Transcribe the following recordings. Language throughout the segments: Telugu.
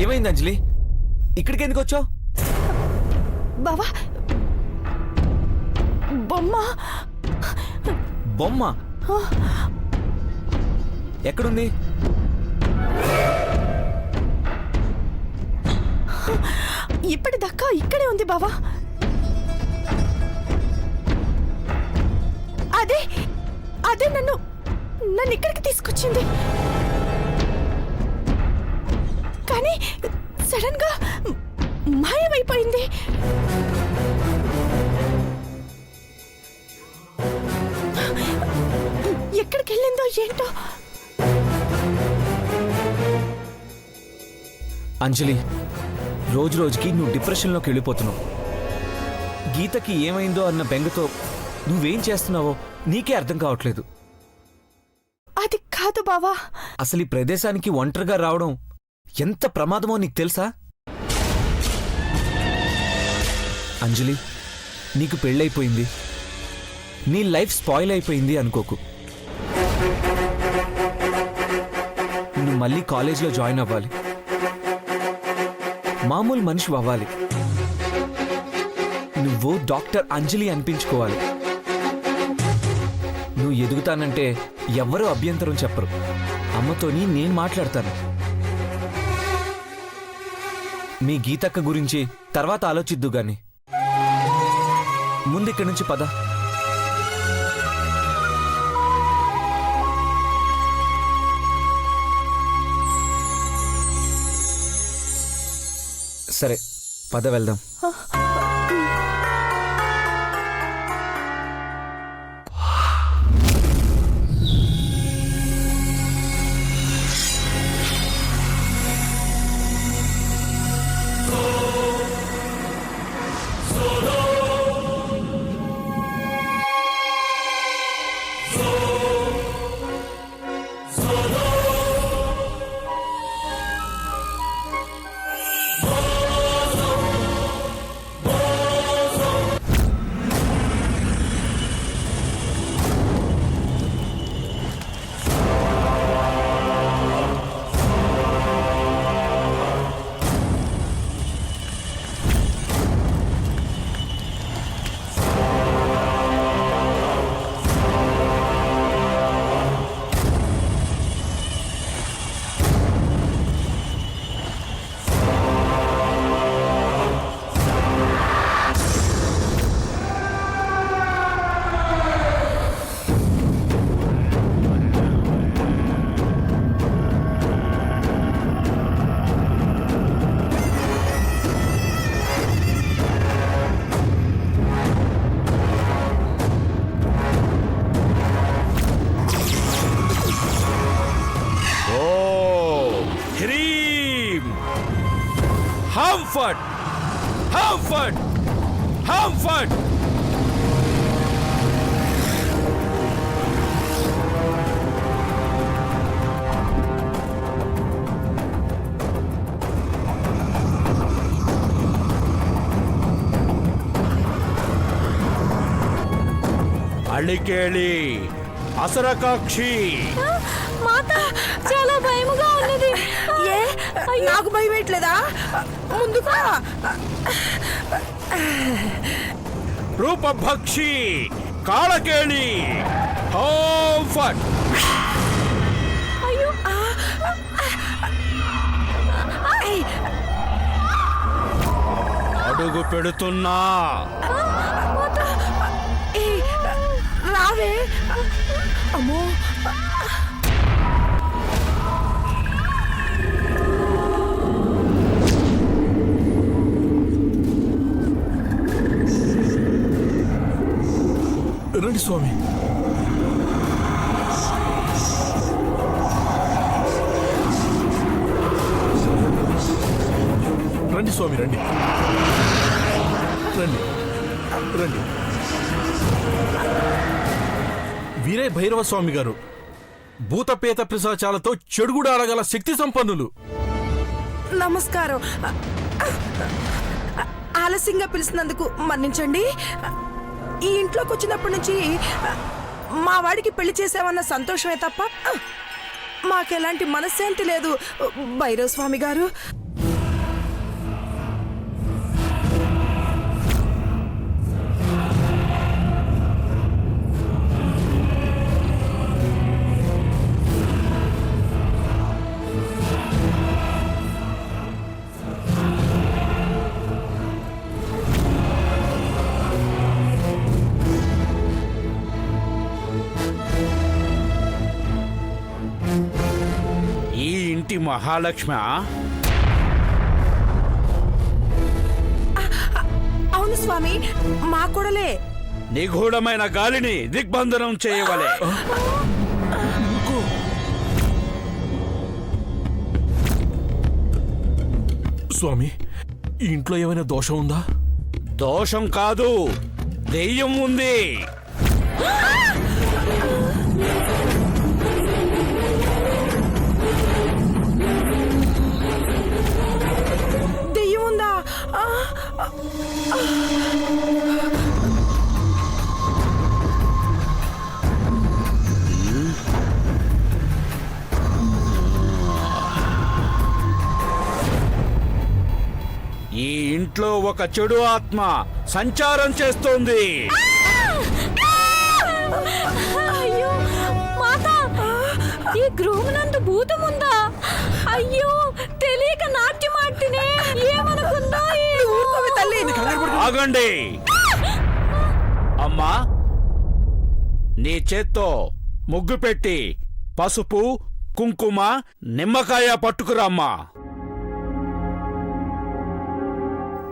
ఏమైంది అంజలి? ఇక్కడికి ఎందుకు వచ్చావు? బావా, బొమ్మ. బొమ్మ ఎక్కడుంది? ఇప్పటిదాకా ఇక్కడే ఉంది బావా. అదే అదే నన్ను ఇక్కడికి తీసుకొచ్చింది. కానీ సడన్ గా మాయమైపోయింది. ఎక్కడికి వెళ్ళిందో ఏంటో. అంజలి, రోజు రోజుకి నువ్వు డిప్రెషన్లోకి వెళ్ళిపోతున్నావు. గీతకి ఏమైందో అన్న బెంగతో నువ్వేం చేస్తున్నావో నీకే అర్థం కావట్లేదు. అది కాదు బావా. అసలు ఈ ప్రదేశానికి ఒంటరిగా రావడం ఎంత ప్రమాదమో నీకు తెలుసా? అంజలి, నీకు పెళ్ళైపోయింది, నీ లైఫ్ స్పాయిల్ అయిపోయింది అనుకోకు. నువ్వు మళ్ళీ కాలేజ్లో జాయిన్ అవ్వాలి, మామూలు మనిషి అవ్వాలి. నువ్వు డాక్టర్ అంజలి అనిపించుకోవాలి. నువ్వు ఎదుగుతానంటే ఎవ్వరూ అభ్యంతరం చెప్పరు. అమ్మతోని నేను మాట్లాడతాను. మీ గీతక్క గురించి తర్వాత ఆలోచిద్దు గాని ముందు ఇక్కడి నుంచి పద. సరే పద వెళ్దాం. Hamford! Hamford! Hamford! అళికేళి అసరకాక్షి. మాత, చాలా భయముగా ఉన్నది. ఏ నాకు భయం వేయట్లేదా? ముందుగా రూపభక్షి కాళకేళి. హాంఫర్డ్. అయ్యో, అడుగు పెడుతున్నా. రావే. అమ్మో, రండి స్వామి. రండి స్వామి, రండి రండి రండి. వీరే భైరవ స్వామి గారు, భూతపేత పిశాచాలతో చెడుగుడు ఆడగల శక్తి సంపన్నులు. నమస్కారం. ఆలస్యంగా పిలిచినందుకు మన్నించండి. ఈ ఇంట్లోకి వచ్చినప్పటి నుంచి మా వాడికి పెళ్లి చేసామన్న సంతోషమే తప్ప మాకెలాంటి మనశ్శాంతి లేదు భైరవ స్వామి గారు. మహాలక్ష్మి అవును స్వామి, మా కొడలే. నిగూఢమైన గాలిని దిగ్బంధనం చేయవలే. స్వామి, ఈ ఇంట్లో ఏమైనా దోషం ఉందా? దోషం కాదు, దెయ్యం ఉంది. దెయ్యం ఉందా? ఈ ఇంట్లో ఒక చెడు ఆత్మ సంచారం చేస్తోంది. అయ్యో మాతా, ఈ గృహమునందు భూతముందా? అయ్యో, తెలియక నాట్యమాడితేనే ఏమనుకుందా ఏమో. తల్లి, ఆగండి అమ్మా, నీ చేత్తో ముగ్గు పెట్టి పసుపు, కుంకుమ, నిమ్మకాయ పట్టుకురామ్మా.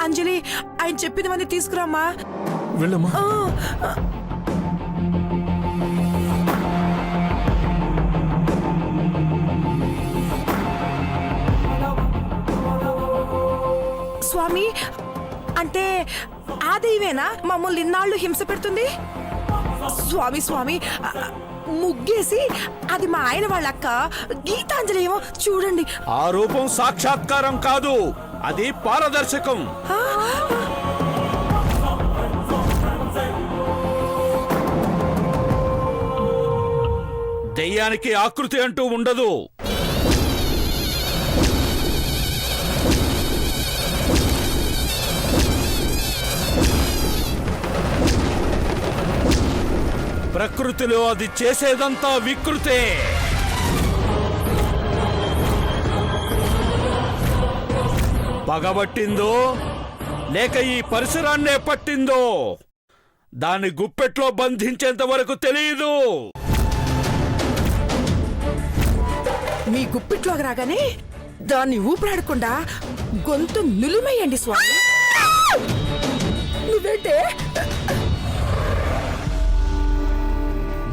అంజలి, ఆయన చెప్పినవన్నీ తీసుకురామ్మా. వెళ్ళమ్మా. స్వామి, అంటే ఆ దైవేనా మమ్మల్ని ఇన్నాళ్ళు హింస పెడుతుంది? స్వామి స్వామి, ముగ్గేసి అది మా ఆయన వాళ్ళ అక్క గీతాంజలి ఏమో చూడండి. ఆ రూపం సాక్షాత్కారం కాదు, అది పారదర్శకం. దెయ్యానికి ఆకృతి అంటూ ఉండదు. ప్రకృతిలో అది చేసేదంతా వికృతే. పగబట్టిందో లేక ఈ పరిసరాన్నే పట్టిందో దాన్ని గుప్పెట్లో బంధించేంత వరకు తెలియదు. మీ గుప్పిట్లోకి రాగానే దాన్ని ఊపిరాడకుండా గొంతు నులిమేయండి స్వామి. నువ్వేంటే?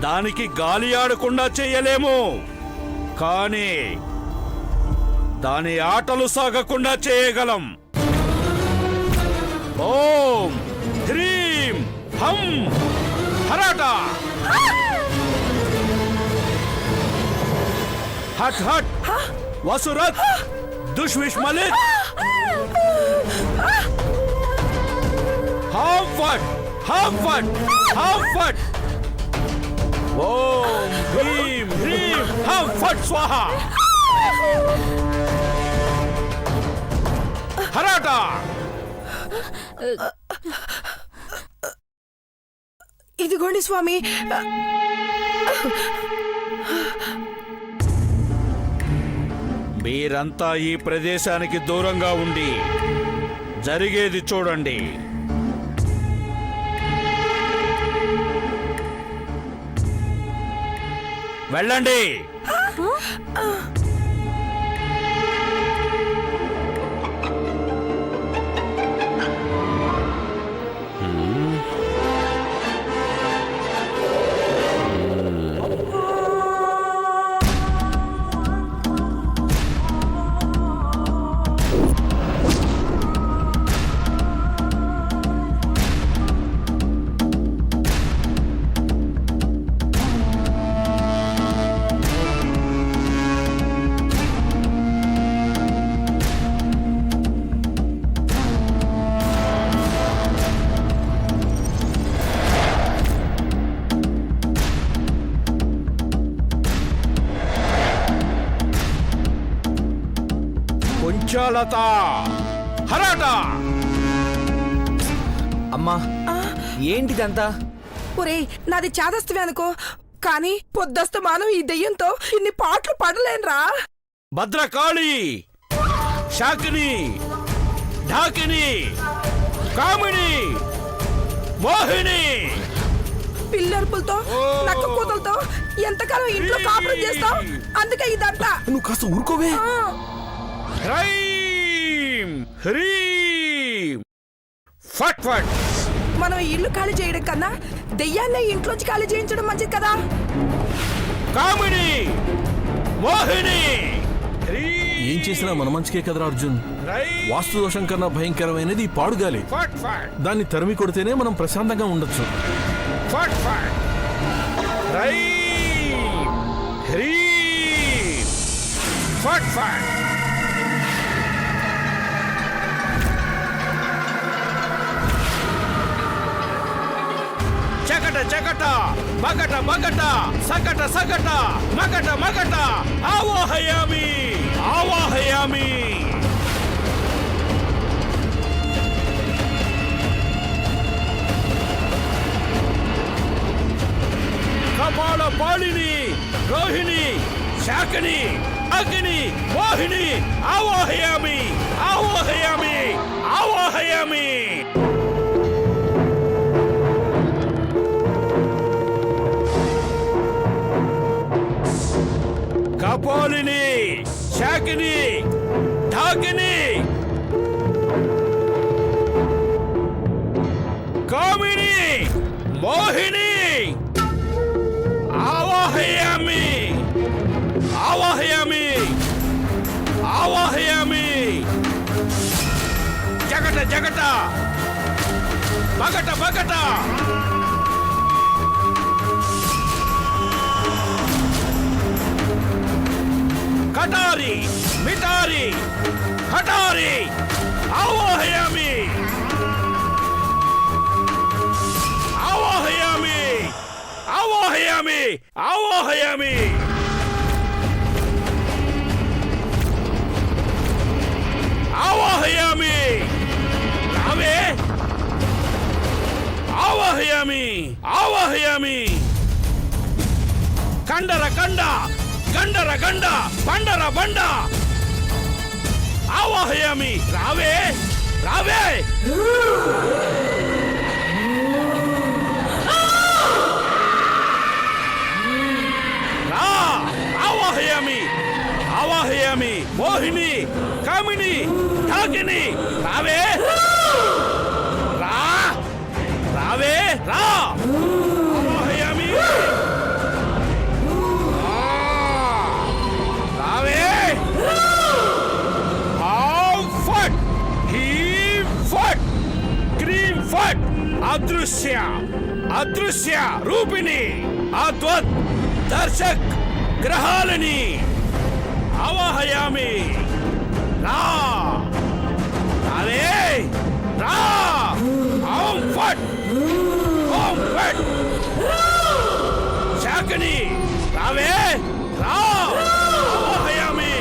దానికి గాలి ఆడకుండా చెయ్యలేము, కానీ దాని ఆటలు సాగకుండా చేయగలం. ఓం హ్రీం హం హరాట. Hot hot వసురత్ దుష్విష్మలిత్. హాం ఫట్ హాం ఫట్ హాం ఫట్. ఓం హ్రీం హ్రీం హం ఫట్ స్వాహ. హరాట. ఇదిగోండి స్వామి. మీరంతా ఈ ప్రదేశానికి దూరంగా ఉండి జరిగేది చూడండి. వెళ్ళండి. కొంచాలత హరాట. అమ్మా, ఏంటిదంతా? ఒరేయ్, నాది చాదస్తమే అనుకో, కానీ పొద్దస్తమానం ఈ దెయ్యంతో ఇన్ని పాటలు పడలేనురా. భద్రకాళి, శాకిని, ఢాకిని, కామిని, మోహిని, పిల్లర్పులతో నక్క కూతలతో ఎంతకాలం ఇంట్లో కాపురం చేస్తావు? అందుకే ఇదంతా. నువ్వు కాస్త ఊరుకోవే. హ్రైం హ్రీం ఫట్ ఫట్. మనం ఇల్లు ఖాళీ చేయడం కన్నా దెయ్యాన్నే ఇంట్లోంచి ఖాళీ చేయించడం మంచిది కదా. కామిని మోహిని ఏం చేసినా మన మంచికే కదరా అర్జున్. హ్రైం వాస్తు దోషం కన్నా భయంకరమైనది ఈ పాడుగాలి. ఫట్ ఫట్ దాన్ని తరిమి కొడితేనే మనం ప్రశాంతంగా ఉండొచ్చు. ఫట్ ఫట్. హ్రైం హ్రీం ఫట్ ఫట్. చకట చకట బగట బగట సకట సకట మగట మగట ఆవాహయామి ఆవాహయామి. కపాల పాళిని రోహిణి శాకిని అగ్ని మోహిని ఆవాహయామి ఆవాహయామి ఆవాహయామి. కపాలిని శాకిని ఢాకిని కామిని మోహిని ఆవాహయామి ఆవాహయామి ఆవాహయామి. జగట జగట బగట బగట కటారి మిటారి హటారి ఆవాహయామి ఆవాహయామి ఆవాహయామి ఆవాహయామి. ఆవాహయామి రావే ఆవాహయామి ఆవాహయామి. కండర కండ గండర గండ బండర బండ ఆవాహయామి రావే రావే. రా ఆవాహయామి ఆవాహయామి మోహిని కామిని ఢాకిని రావే రా రావే రా ఆవాహయామి రావే. ఆం ఫట్ హీం ఫట్ క్రీం ఫట్. అదృశ్య అదృశ్య రూపిణి అద్వత్ దర్శక్ గ్రహాలని ఆవాహయామి రా రావే రా. ఓం ఫట్ ఓం ఫట్ శాకిని రావే రా ఆవాహయామి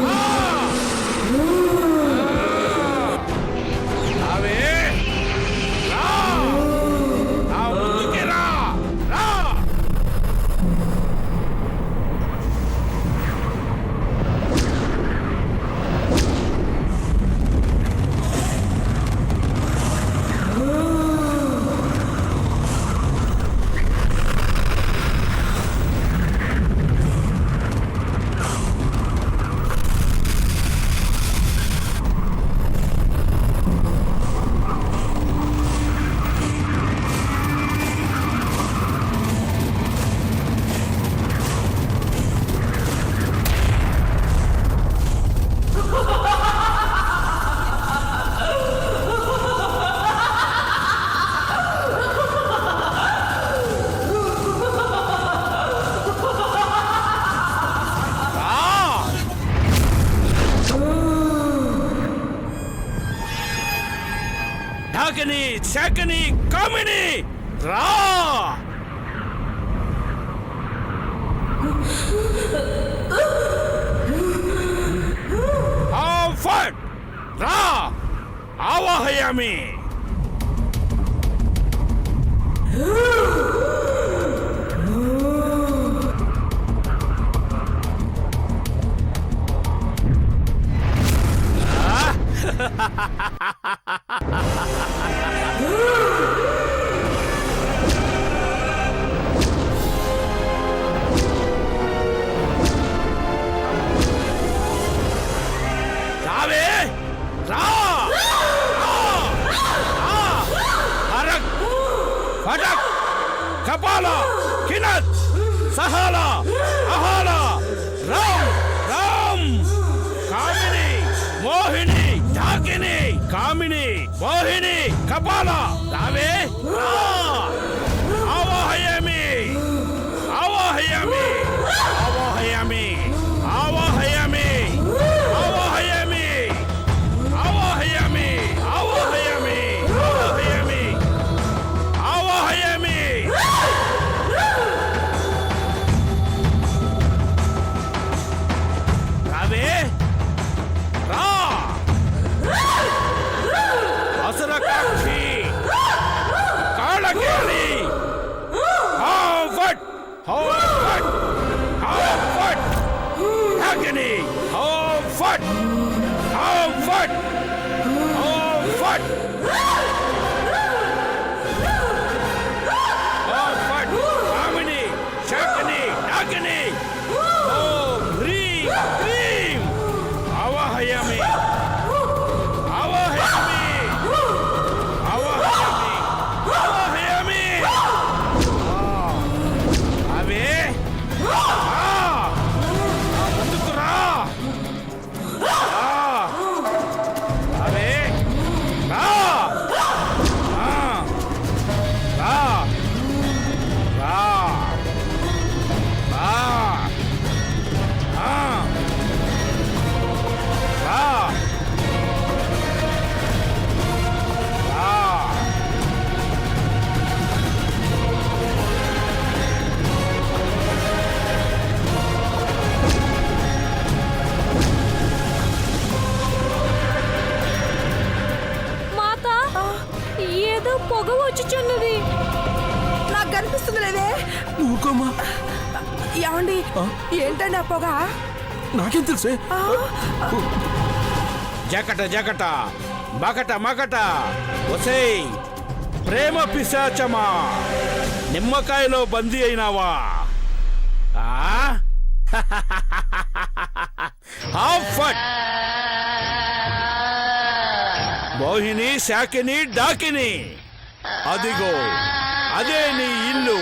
రా రావే రా నా ముందుకి రా రా. ఢాకిని శాకిని కామిని రా. ఆం ఫట్ రా ఆవాహయామి కపాల కినత్ సహాల అహాల రామ్ రామ్ కామిని మోహిని ఢాకిని కామిని మోహిని కపాల రావే రా ఆవాహయామి ఆవాహయామి ఆవాహయామి ఆవాహయామి ఆవాహయామి ఆవాహయామి ఆవాహయామి ఆవాహయామి ఆవాహయామి రావే రా అసురకాక్షి కాళకేళి హావట్ హావట్ హావట్ అగ్ని హావట్ హావట్ హావట్ హావట్ కామిని శాకిని అగ్ని ఓ హ్రీం హ్రీం ఆవాహయామి ఆవాహయామి ఆవాహయామి ఆవాహయామి అవే ముందుకు రా అవే రా రా రా మాత ఏదో పొగ వచ్చుచున్నది. నాకు కనిపిస్తుంది లేదే. ఊరుకోమా, ఏమండి ఏంటండి ఆ పొగ? నాకేం తెలుసే. జకట జకట మకట మకట ఒసేయ్ ప్రేమ పిశాచమా నిమ్మకాయలో బందీ అయినావా హాఫట్ మోహిని శాకిని డాకిని అదిగో అదే నీ ఇల్లు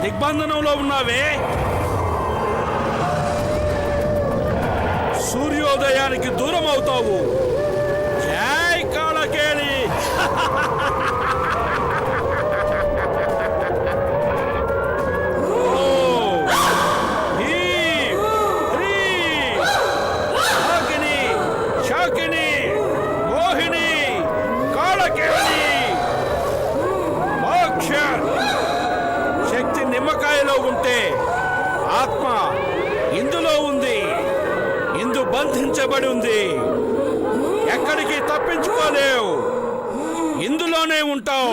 దిగ్బంధనంలో ఉన్నావే సూర్యోదయానికి దూరం అవుతావు. జై కాళకేళి. శాకిని మోహిని కాళకేళి మోక్ష శక్తి నిమ్మకాయలో ఉంటే ఆత్మ ఇందులో ఉంది. ఇందు బంధించబడి ఉంది. ఎక్కడికి తప్పించుకోలేవు. ఇందులోనే ఉంటావు.